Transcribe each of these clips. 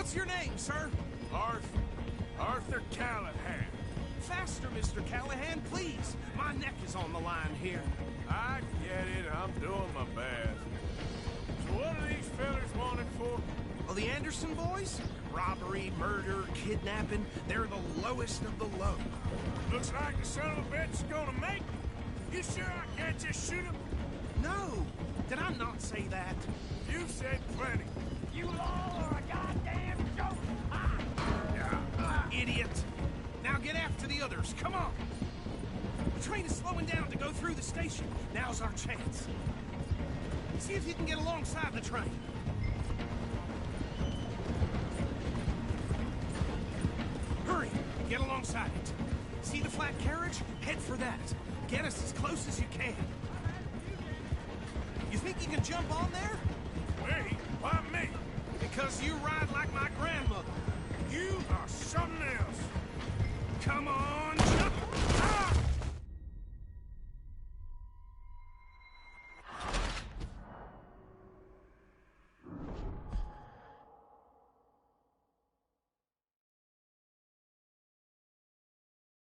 What's your name, sir? Arthur Callahan. Faster, Mr. Callahan, please. My neck is on the line here. I get it. I'm doing my best. So what are these fellas wanted for? Well, the Anderson boys? Robbery, murder, kidnapping. They're the lowest of the low. Looks like the son of a bitch is gonna make me. You sure I can't just shoot him? No. Did I not say that? You said plenty. You all are a goddamn joke! Idiot. Now get after the others. Come on. The train is slowing down to go through the station. Now's our chance. See if you can get alongside the train. Hurry. Get alongside it. See the flat carriage? Head for that. Get us as close as you can. You think you can jump on there? Me? Why me? Because you ride like my grandmother. You are something else. Come on, jump! Ah!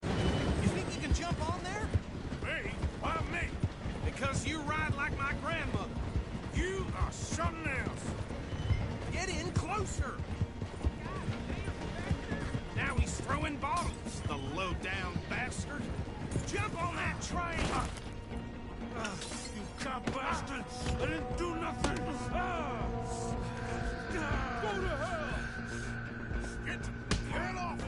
You think you can jump on there? Me? Why me? Because you ride like my grandmother. You are something else. Get in closer! Now he's throwing bottles, the low-down bastard! Jump on that train! You cop bastard! I didn't do nothing! Go to hell! Get the hell off!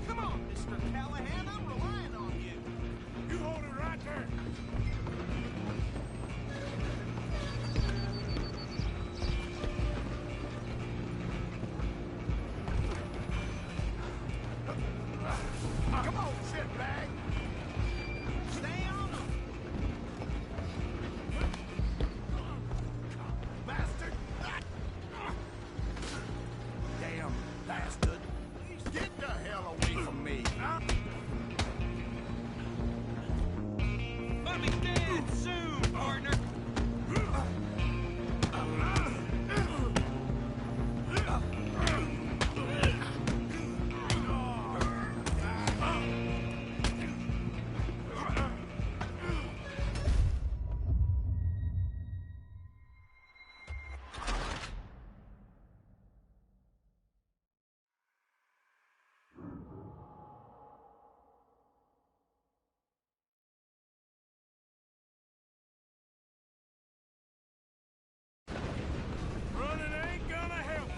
Come on, Mr. Callahan, I'm relying on you. You hold it right there! Come on, shitbag! Stay on him! Bastard! Damn bastard! Get the hell away from me! Let me dead soon, partner! Running ain't gonna help!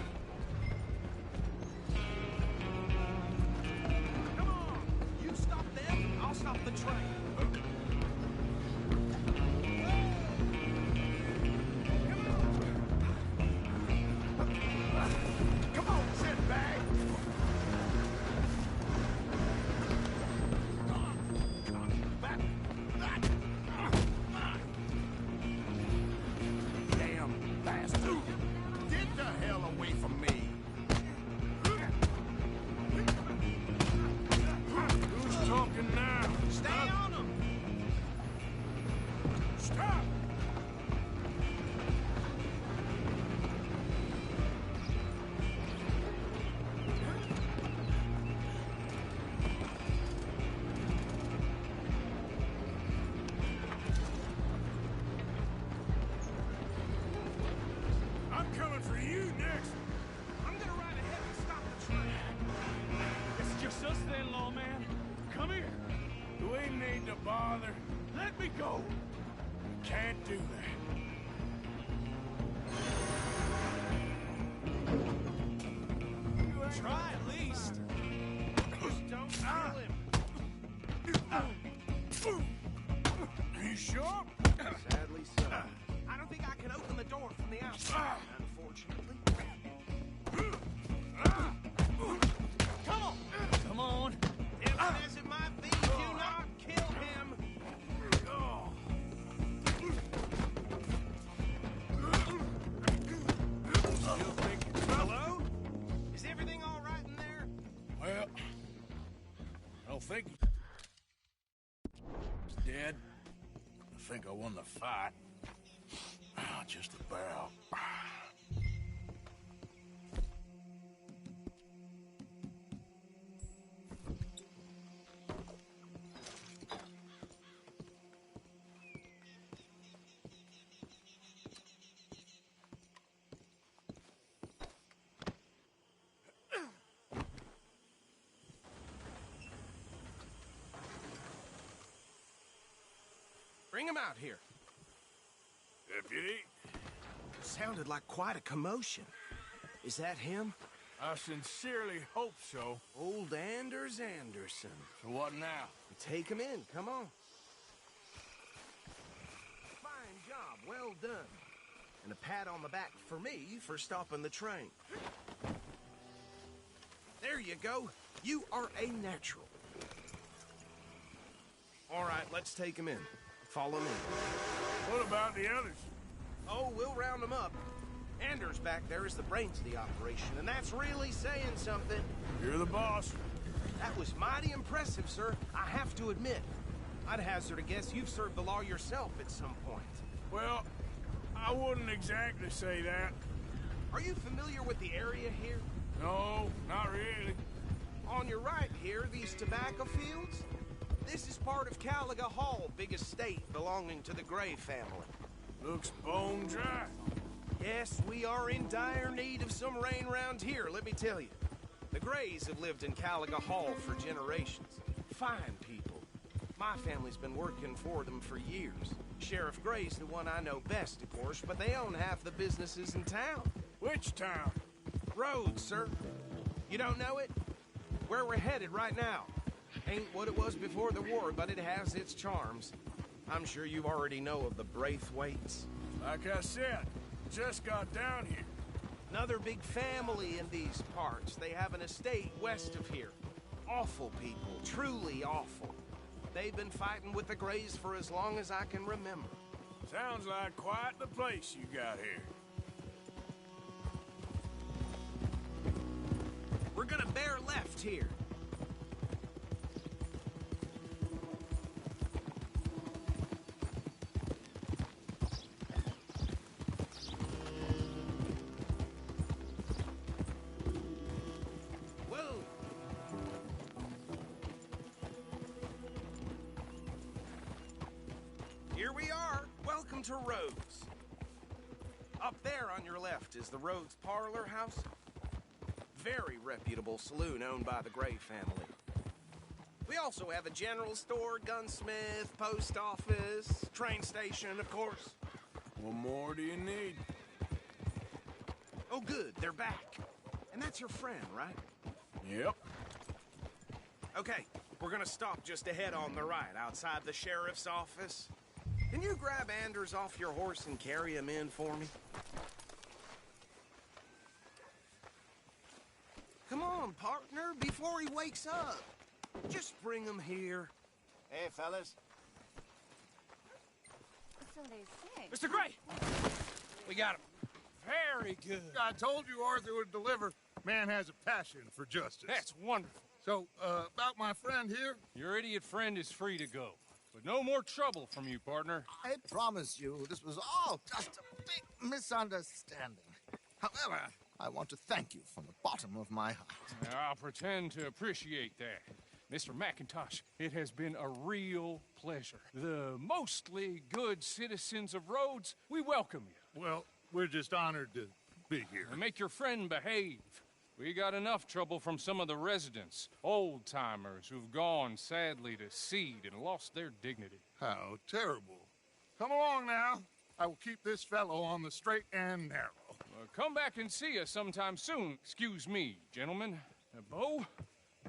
Come on! You stop them, I'll stop the train. Come on, shitbag! Damn bastard! Get the hell away from me! Who's talking now? Stay on him! Stop! I'm coming for you next! I'm gonna ride ahead and stop the train. It's just us then, lawman. Come here. You ain't need to bother. Let me go. Can't do that. Try at least. Just don't kill him. You sure? Sadly so. I don't think I can open the door from the outside, unfortunately. Come on! Come on! Different as it might be, do not kill him! Still thinking. Hello? Is everything all right in there? Well, I don't think he's dead. I think I won the fight. Just about. Bring him out here. Deputy, Sounded like quite a commotion. Is that him? I sincerely hope so. Old Anders Anderson. So what now? Take him in, come on. Fine job, well done. And a pat on the back for me for stopping the train. There you go. You are a natural. All right, let's take him in. Follow me. What about the others? Oh, we'll round them up. Anders back there is the brains of the operation, and that's really saying something. You're the boss. That was mighty impressive, sir. I have to admit. I'd hazard a guess you've served the law yourself at some point. Well, I wouldn't exactly say that. Are you familiar with the area here? No, not really. On your right here, these tobacco fields? This is part of Caliga Hall, big estate belonging to the Gray family. Looks bone dry. Yes, we are in dire need of some rain round here, let me tell you. The Grays have lived in Caliga Hall for generations. Fine people. My family's been working for them for years. Sheriff Gray's the one I know best, of course, but they own half the businesses in town. Which town? Rhodes, sir. You don't know it? Where we're headed right now. Ain't what it was before the war, but it has its charms. I'm sure you already know of the Braithwaites. Like I said, just got down here. Another big family in these parts. They have an estate west of here. Awful people, truly awful. They've been fighting with the Grays for as long as I can remember. Sounds like quite the place you got here. We're gonna bear left here. Here we are. Welcome to Rhodes. Up there on your left is the Rhodes Parlor House. Very reputable saloon owned by the Gray family. We also have a general store, gunsmith, post office, train station, of course. What more do you need? Oh, good. They're back. And that's your friend, right? Yep. Okay, we're gonna stop just ahead on the right, outside the sheriff's office. Can you grab Anders off your horse and carry him in for me? Come on, partner, before he wakes up. Just bring him here. Hey, fellas. So they say. Mr. Gray! We got him. Very good. I told you Arthur would deliver. Man has a passion for justice. That's wonderful. So, about my friend here? Your idiot friend is free to go. But no more trouble from you, partner. I promise you, this was all just a big misunderstanding. However, I want to thank you from the bottom of my heart. I'll pretend to appreciate that. Mr. McIntosh, it has been a real pleasure. The mostly good citizens of Rhodes, we welcome you. Well, we're just honored to be here. And make your friend behave. We got enough trouble from some of the residents, old-timers who've gone, sadly, to seed and lost their dignity. How terrible. Come along now. I will keep this fellow on the straight and narrow. Come back and see us sometime soon. Excuse me, gentlemen. Bo,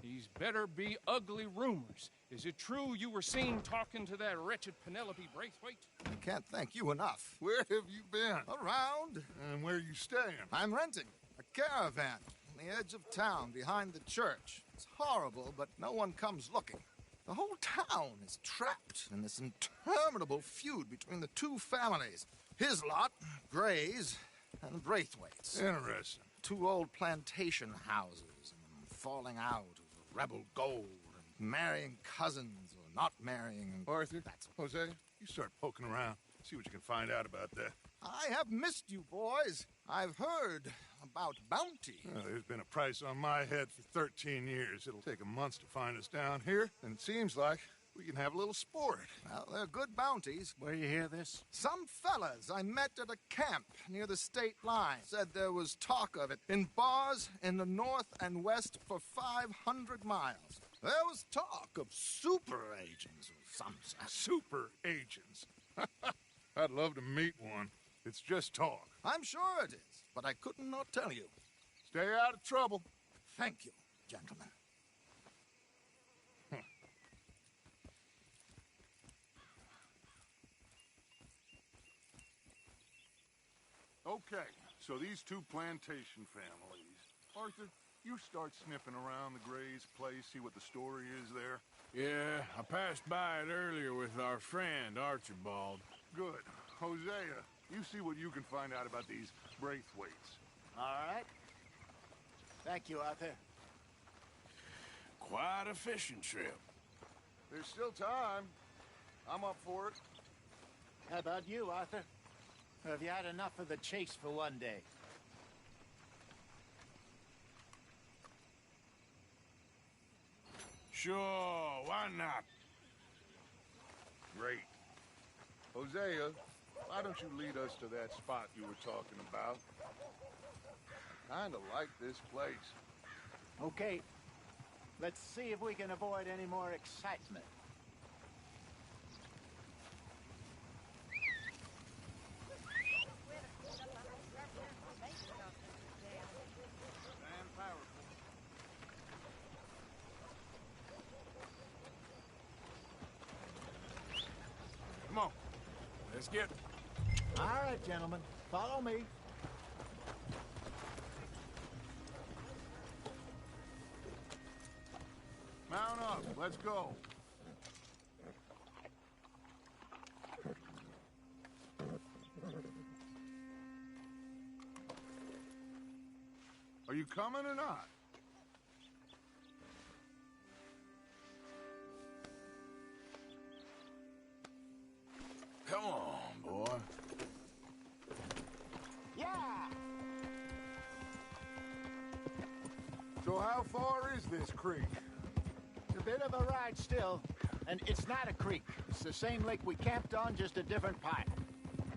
these better be ugly rumors. Is it true you were seen talking to that wretched Penelope Braithwaite? I can't thank you enough. Where have you been? Around. And where you staying? I'm renting a caravan on the edge of town behind the church. It's horrible, but no one comes looking. The whole town is trapped in this interminable feud between the two families. His lot, Gray's, and Braithwaite's. Interesting. Two old plantation houses, and falling out of rebel gold, and marrying cousins or not marrying. Arthur? That's Jose? You start poking around, see what you can find out about that. I have missed you, boys. I've heard about bounty. There's been a price on my head for 13 years. It'll take a month to find us down here, and it seems like we can have a little sport. Well, they're good bounties. Where you hear this? Some fellas I met at a camp near the state line said there was talk of it in bars in the north and west for 500 miles. There was talk of super agents or some such. Super agents. I'd love to meet one. It's just talk. I'm sure it is, but I could not tell you. Stay out of trouble. Thank you, gentlemen. Okay, so these two plantation families. Arthur, you start sniffing around the Gray's place, see what the story is there. Yeah, I passed by it earlier with our friend, Archibald. Good. Hosea, you see what you can find out about these Braithwaites. All right. Thank you, Arthur. Quite a fishing trip. There's still time. I'm up for it. How about you, Arthur? Or have you had enough of the chase for one day? Sure, why not? Great. Hosea, why don't you lead us to that spot you were talking about? Kinda like this place. Okay. Let's see if we can avoid any more excitement. Come on, let's get... All right, gentlemen. Follow me. Mount up, let's go. Are you coming or not? Come on, boy. Yeah! So how far is this creek? It's a bit of a ride still. And it's not a creek. It's the same lake we camped on, just a different part.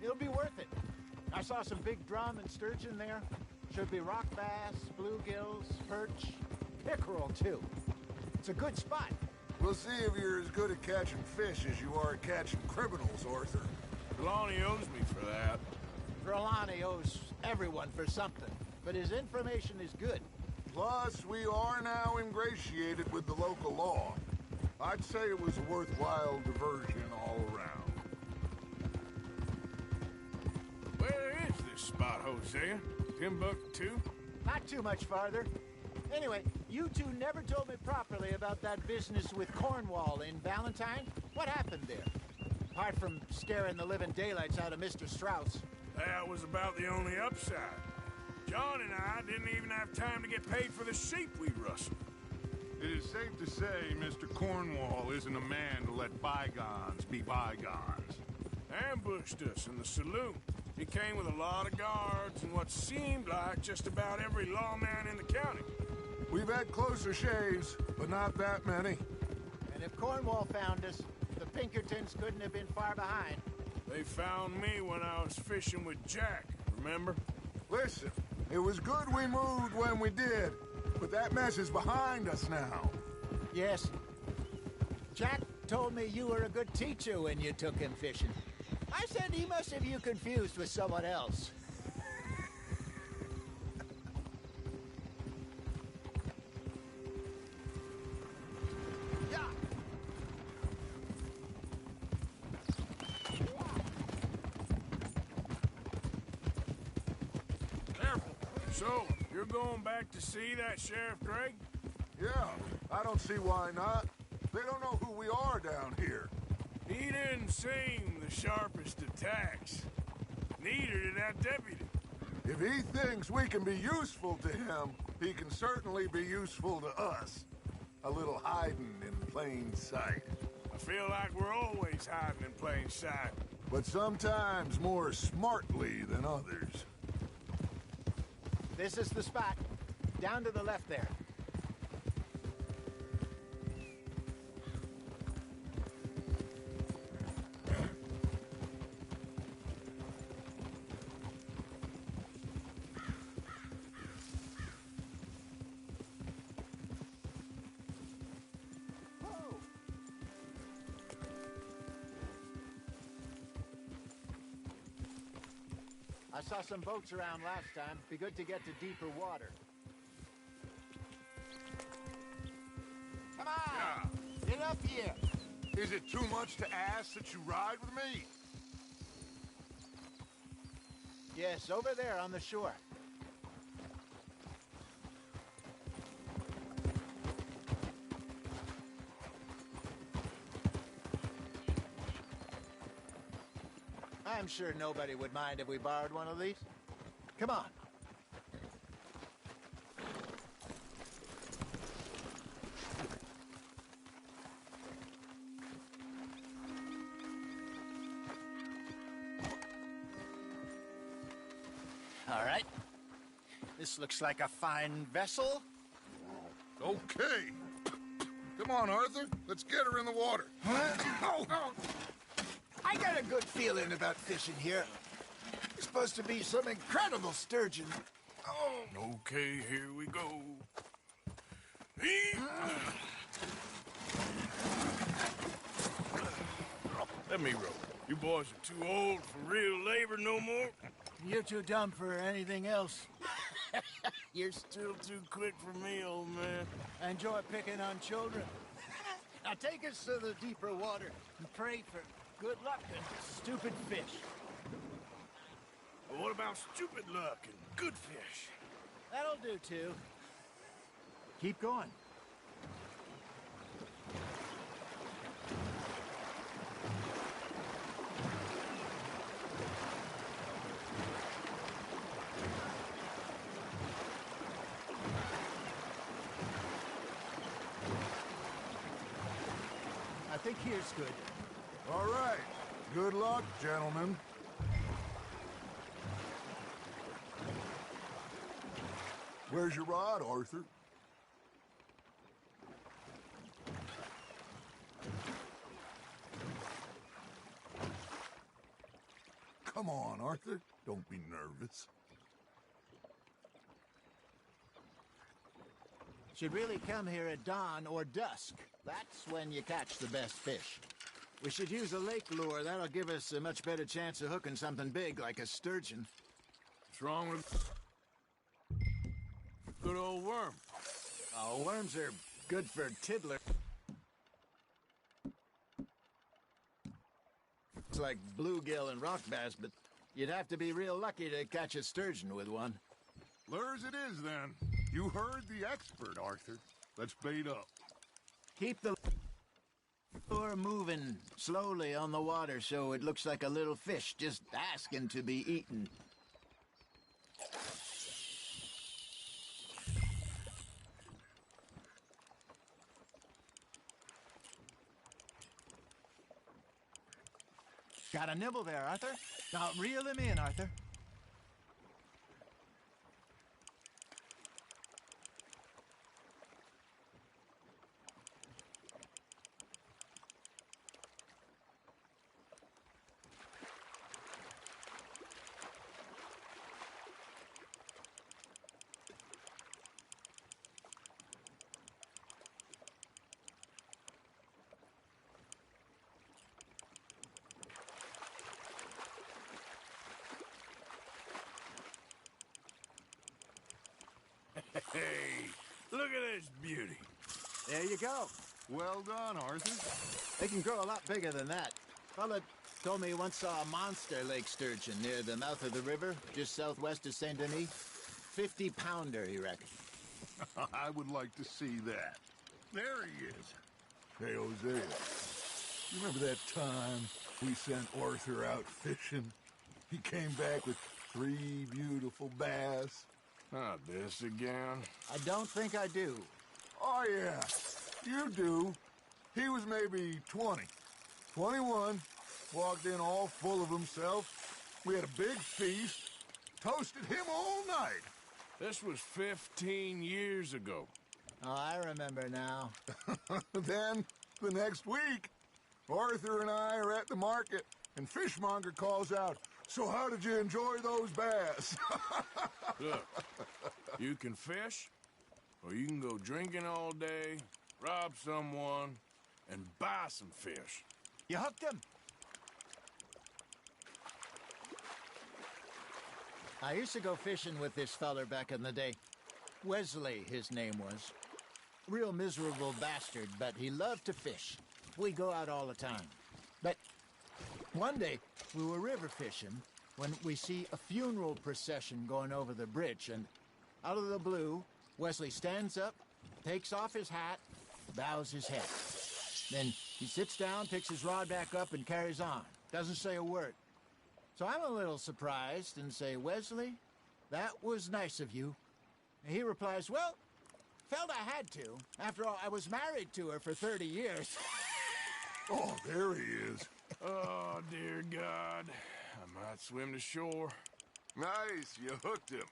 It'll be worth it. I saw some big drum and sturgeon there. Should be rock bass, bluegills, perch, pickerel, too. It's a good spot. We'll see if you're as good at catching fish as you are at catching criminals, Arthur. Trelawney owes me for that. Trelawney owes everyone for something, but his information is good. Plus, we are now ingratiated with the local law. I'd say it was a worthwhile diversion all around. Where is this spot, Hosea? Timbuktu? Not too much farther. Anyway, you two never told me properly about that business with Cornwall in Valentine. What happened there? Apart from scaring the living daylights out of Mr. Strauss. That was about the only upside. John and I didn't even have time to get paid for the sheep we rustled. It is safe to say Mr. Cornwall isn't a man to let bygones be bygones. Ambushed us in the saloon. He came with a lot of guards and what seemed like just about every lawman in the county. We've had closer shaves, but not that many. And if Cornwall found us, the Pinkertons couldn't have been far behind. They found me when I was fishing with Jack, remember? Listen, it was good we moved when we did, but that mess is behind us now. Yes. Jack told me you were a good teacher when you took him fishing. I said he must have you confused with someone else. Yeah. Careful. So, you're going back to see that Sheriff Gregg? Yeah, I don't see why not. They don't know who we are down here. He didn't seem the sharpest attacks. Neither did that deputy. If he thinks we can be useful to him, he can certainly be useful to us. A little hiding in plain sight. I feel like we're always hiding in plain sight. But sometimes more smartly than others. This is the spot. Down to the left there. I saw some boats around last time. Be good to get to deeper water. Come on! Get up here! Is it too much to ask that you ride with me? Yes, over there on the shore. I'm sure nobody would mind if we borrowed one of these. Come on. All right. This looks like a fine vessel. Okay. Come on, Arthur. Let's get her in the water. Oh. I got a good feeling about fishing here. It's supposed to be some incredible sturgeon. Oh. Okay, here we go. Let me row. You boys are too old for real labor no more. You're too dumb for anything else. You're still too quick for me, old man. I enjoy picking on children. Now take us to the deeper water and pray for good luck and stupid fish. But what about stupid luck and good fish? That'll do, too. Keep going. I think here's good. All right. Good luck, gentlemen. Where's your rod, Arthur? Come on, Arthur. Don't be nervous. Should really come here at dawn or dusk. That's when you catch the best fish. We should use a lake lure. That'll give us a much better chance of hooking something big like a sturgeon. What's wrong with good old worm? Oh, worms are good for tiddler. It's like bluegill and rock bass, but you'd have to be real lucky to catch a sturgeon with one. Lures it is, then. You heard the expert, Arthur. Let's bait up. Keep the lure moving slowly on the water so it looks like a little fish just asking to be eaten. Got a nibble there, Arthur. Now reel him in, Arthur. Hey, look at this beauty. There you go. Well done, Arthur. They can grow a lot bigger than that. Fella told me he once saw a monster lake sturgeon near the mouth of the river, just southwest of Saint Denis. 50-pounder, he reckoned. I would like to see that. There he is. Hey, Hosea. You remember that time we sent Arthur out fishing? He came back with 3 beautiful bass. Not this again. I don't think I do. Oh, yeah. You do. He was maybe 20. 21, walked in all full of himself. We had a big feast, toasted him all night. This was 15 years ago. Oh, I remember now. Then, the next week, Arthur and I are at the market, and Fishmonger calls out, "So how did you enjoy those bass?" Look, you can fish, or you can go drinking all day, rob someone, and buy some fish. You hooked him? I used to go fishing with this feller back in the day. Wesley, his name was. Real miserable bastard, but he loved to fish. We go out all the time. But one day, we were river fishing when we see a funeral procession going over the bridge, and out of the blue, Wesley stands up, takes off his hat, bows his head. Then he sits down, picks his rod back up, and carries on. Doesn't say a word. So I'm a little surprised and say, "Wesley, that was nice of you." And he replies, "Well, felt I had to. After all, I was married to her for 30 years. Oh, there he is. Oh, dear God. I might swim to shore. Nice, you hooked him.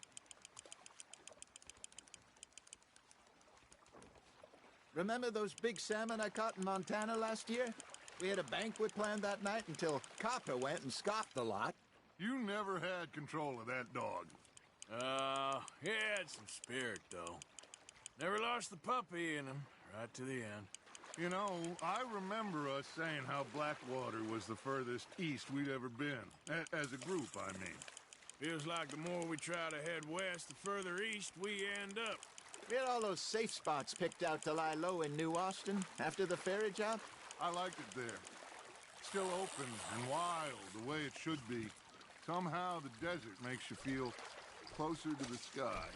Remember those big salmon I caught in Montana last year? We had a banquet planned that night until Copper went and scoffed the lot. You never had control of that dog. He had some spirit, though. Never lost the puppy in him, right to the end. You know, I remember us saying how Blackwater was the furthest east we'd ever been. As a group, I mean. Feels like the more we try to head west, the further east we end up. We had all those safe spots picked out to lie low in New Austin after the ferry job. I liked it there. Still open and wild, the way it should be. Somehow the desert makes you feel closer to the sky.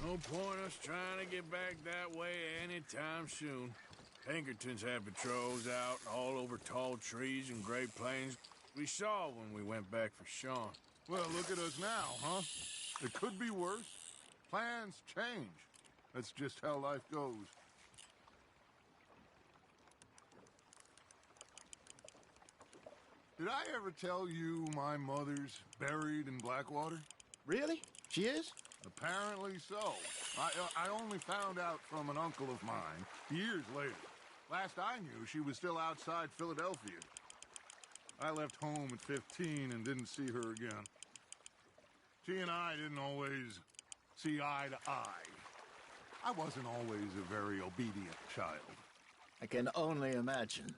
No point us trying to get back that way anytime soon. Pinkertons had patrols out all over tall trees and Great Plains. We saw when we went back for Sean. Well, look at us now, huh? It could be worse. Plans change. That's just how life goes. Did I ever tell you my mother's buried in Blackwater? Really? She is? Apparently so. I only found out from an uncle of mine years later. Last I knew, she was still outside Philadelphia. I left home at 15 and didn't see her again. She and I didn't always see eye to eye. I wasn't always a very obedient child. I can only imagine.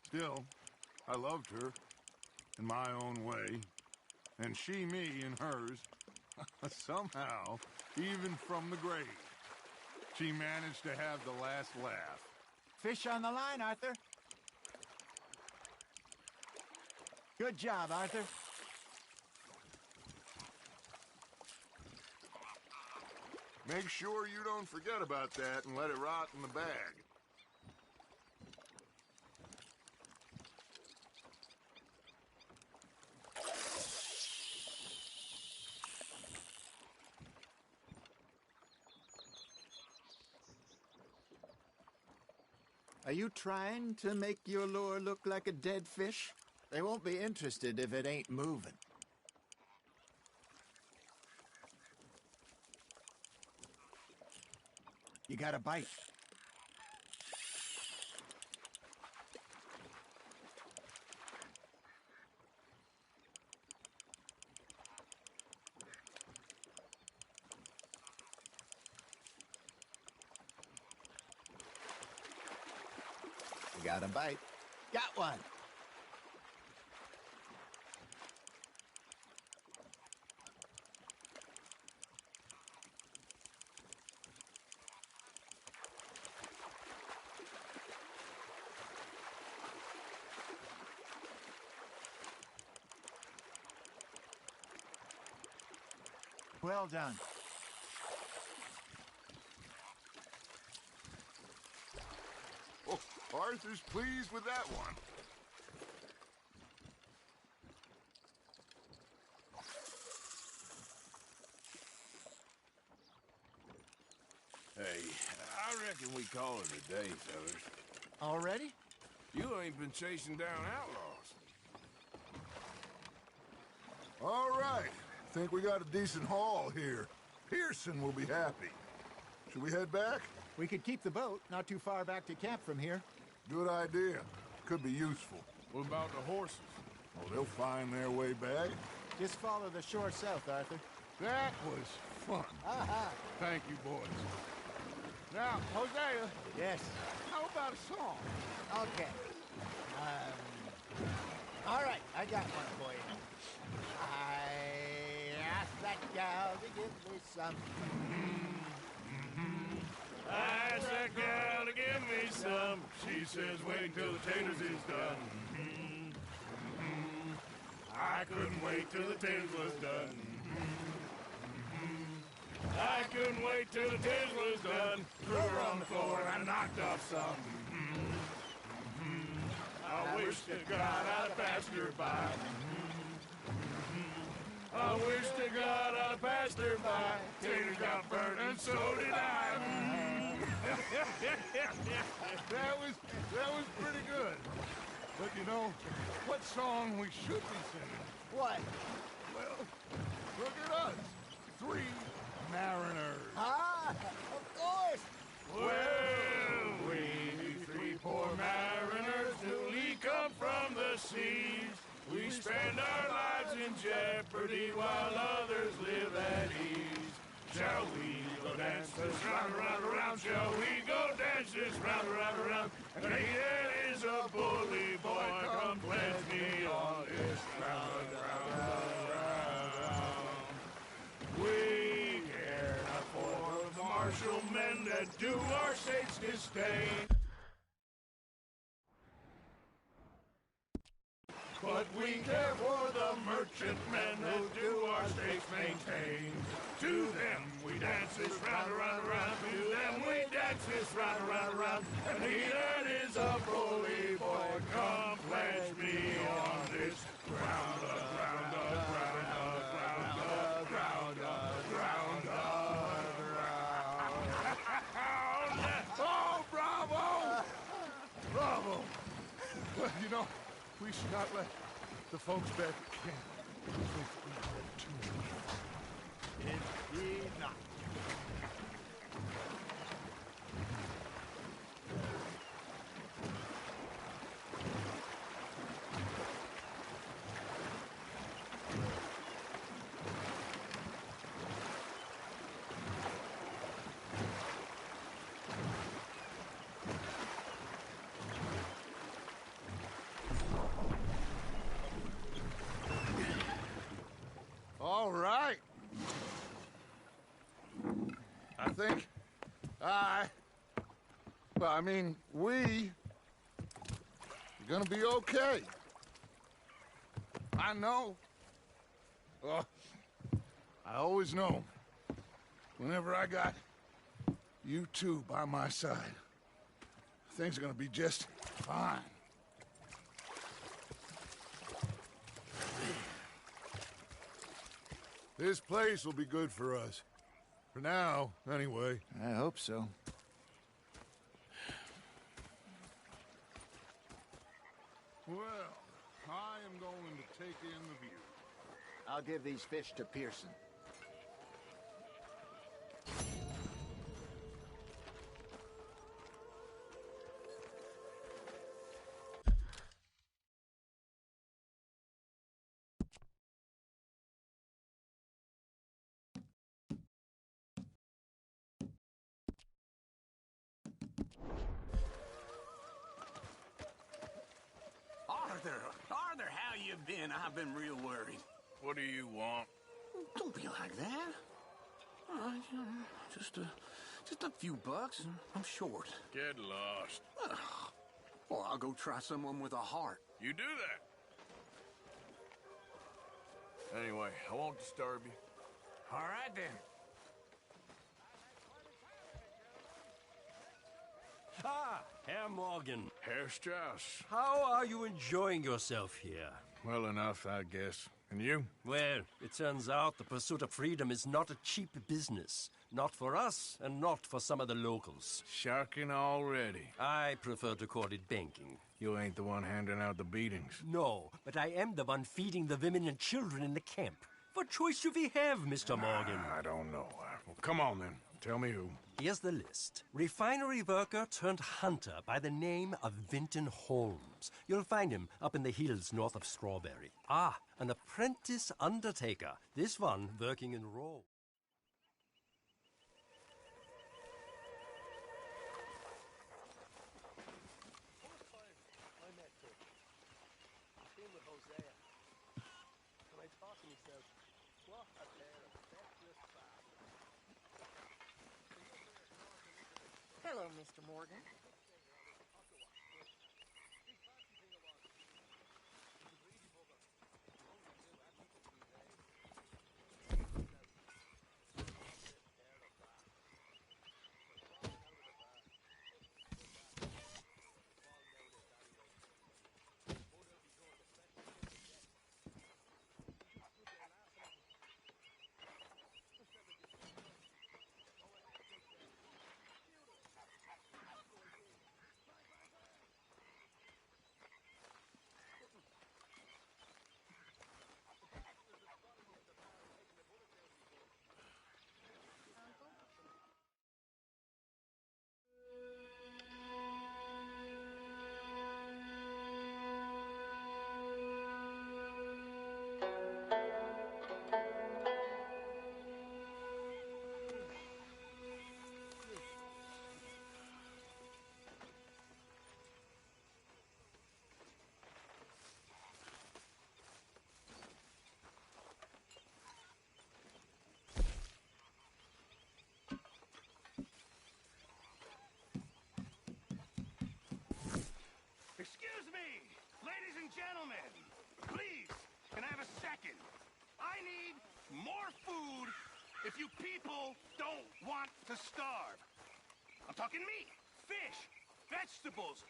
Still, I loved her in my own way, and she me in hers. Somehow, even from the grave, she managed to have the last laugh. Fish on the line, Arthur. Good job, Arthur. Make sure you don't forget about that and let it rot in the bag. Are you trying to make your lure look like a dead fish? They won't be interested if it ain't moving. You got a bite. You got a bite. Got one. Well done. Oh, Arthur's pleased with that one. Hey, I reckon we call it a day, fellas. Already? You ain't been chasing down outlaws. All right. Think we got a decent haul here. Pearson will be happy. Should we head back? We could keep the boat not too far back to camp from here. Good idea. Could be useful. What about the horses? Oh, they'll find their way back. Just follow the shore south, Arthur. That was fun. Aha! Thank you, boys. Now, Hosea, Yes. how about a song? Okay. All right, I got one for you. I asked that gal to give me some. I asked that gal to give me some. She says, wait till the taters is done. I couldn't wait till the taters was done. I couldn't wait till the taters was done. Threw her on the floor and I knocked off some. I wish to God I'd passed her by. I wish to God I'd passed her by. Taters got burnt and so did I. That was pretty good. But you know, what song we should be singing? What? Well, look at us. 3 mariners. Ah, of course. Well, we 3 poor mariners newly come from the seas. We spend our lives in jeopardy while others live at ease. Shall we go dance this round, around, around? Shall we go dance this round, around, around? And he that is a bully boy, come pledge me on this round, round, round, round. We care not for the martial men that do our state's disdain. But we care for the merchantmen that do our states maintain. To them we dance this round, around, around. To them we dance this round, around, around. And he that is a bully boy, come pledge me on this ground up, ground up, ground up, ground up, ground up, ground up, ground. Oh, bravo! Bravo! Well, you know, we should not let the folks back at camp think we know too much. Indeed not. All right. I think we are gonna be okay. I know. I always know. Whenever I got you two by my side, things are gonna be just fine. This place will be good for us. For now, anyway. I hope so. Well, I am going to take in the view. I'll give these fish to Pearson. Arthur, how you been? I've been real worried. What do you want? Don't be like that. All right, just a few bucks, and I'm short. Get lost. Well, I'll go try someone with a heart. You do that. Anyway, I won't disturb you. All right, then. Ah, Herr Morgan. Herr Strauss. How are you enjoying yourself here? Well enough, I guess. And you? Well, it turns out the pursuit of freedom is not a cheap business. Not for us, and not for some of the locals. Sharking already. I prefer to call it banking. You ain't the one handing out the beatings. No, but I am the one feeding the women and children in the camp. What choice do we have, Mr. Morgan? I don't know. Well, come on, then. Tell me who. Here's the list. Refinery worker turned hunter by the name of Vinton Holmes. You'll find him up in the hills north of Strawberry. Ah, an apprentice undertaker. This one working in Row. Hello, Mr. Morgan. Excuse me, ladies and gentlemen. Please, can I have a second? I need more food if you people don't want to starve. I'm talking meat, fish, vegetables.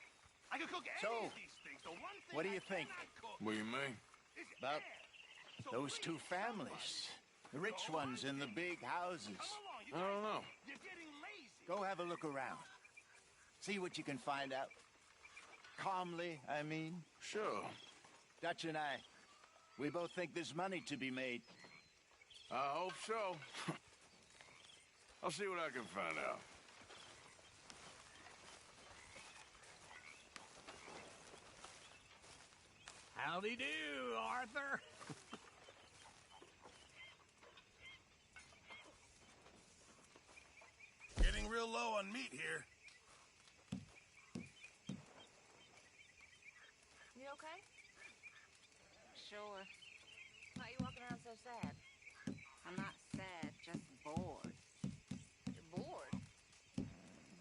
I could cook any of these things. The one thing what do you think? What do you mean? About those two families. The rich ones in the big houses. I don't know. You're getting lazy. Go have a look around. See what you can find out. Calmly, I mean. Sure. Dutch and I, we both think there's money to be made. I hope so. I'll see what I can find out. Howdy do, Arthur. Getting real low on meat here. You okay? Sure. Why are you walking around so sad? I'm not sad, just bored. You're bored.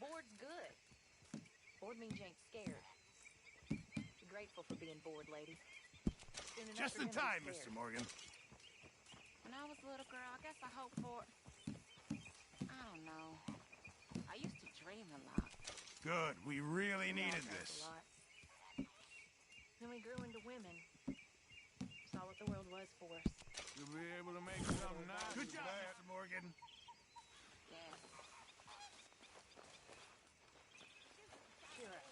Bored's good. Bored means you ain't scared. Be grateful for being bored, lady. Soon enough Just you're in gonna time, be Mr. scared. Morgan. When I was a little girl, I guess I hoped for... I don't know. I used to dream a lot. Good, we really needed Yeah, this. a lot. Then we grew into women. Saw what the world was for us. You'll be able to make something nice. Good job, Mr. Morgan. Yeah. Cheer up.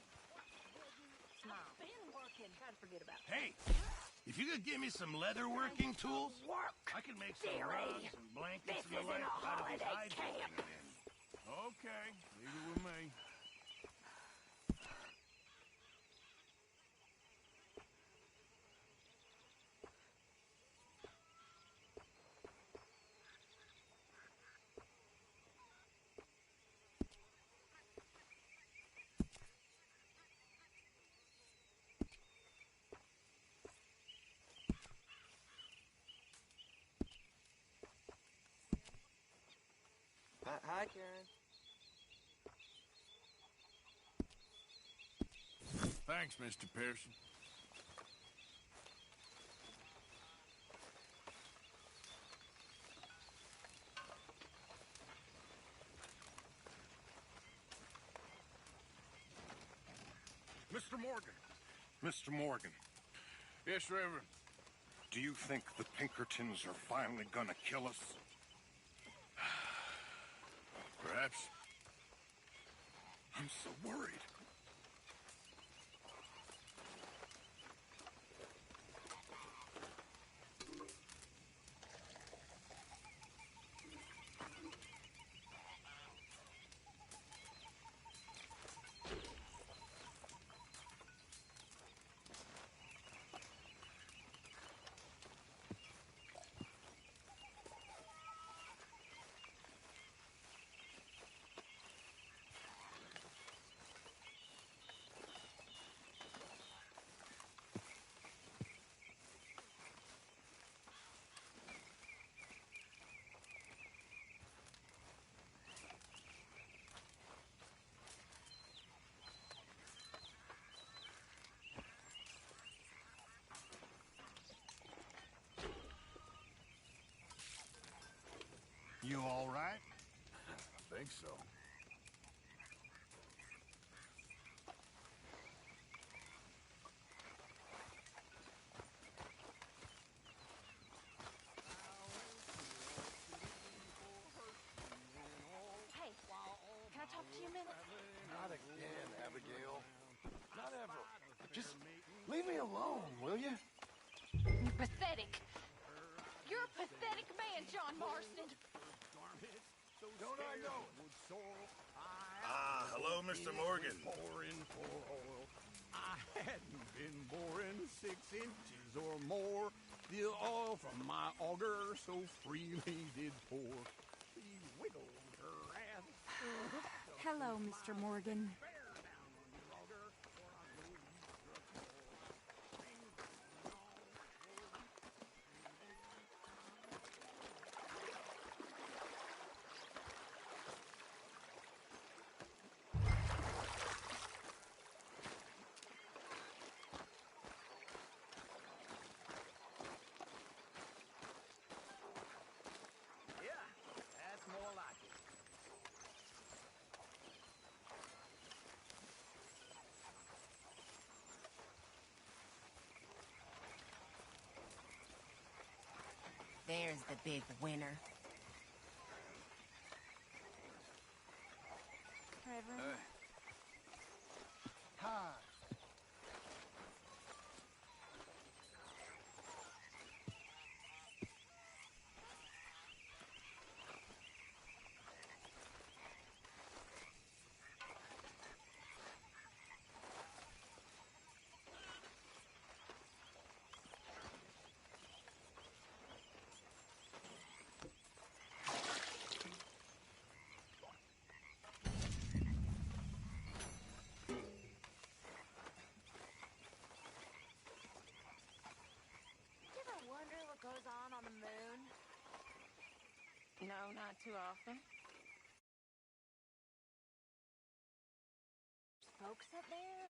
Smile. Been working. Try to forget about it. Hey, if you could give me some leather working tools, I can make some rugs and blankets and the like out of these hides you're bringing in. Okay, leave it with me. Hi, Karen. Thanks, Mr. Pearson. Mr. Morgan. Mr. Morgan. Yes, Reverend. Do you think the Pinkertons are finally gonna kill us? perhaps. I'm so worried. You all right? I think so. Hey, can I talk to you a minute? Not again, Abigail. Not ever. Just leave me alone, will you? You're pathetic. You're a pathetic man, John Marston. Don't I know it? Ah, hello, Mr. Morgan. I hadn't been boring 6 inches or more. The oil from my auger so freely did pour. She wiggled her ass. Hello, Mr. Morgan. Yeah, that's more like it. There's the big winner. Reverend? Hi. You ever wonder what goes on the moon? No, not too often. Folks up there?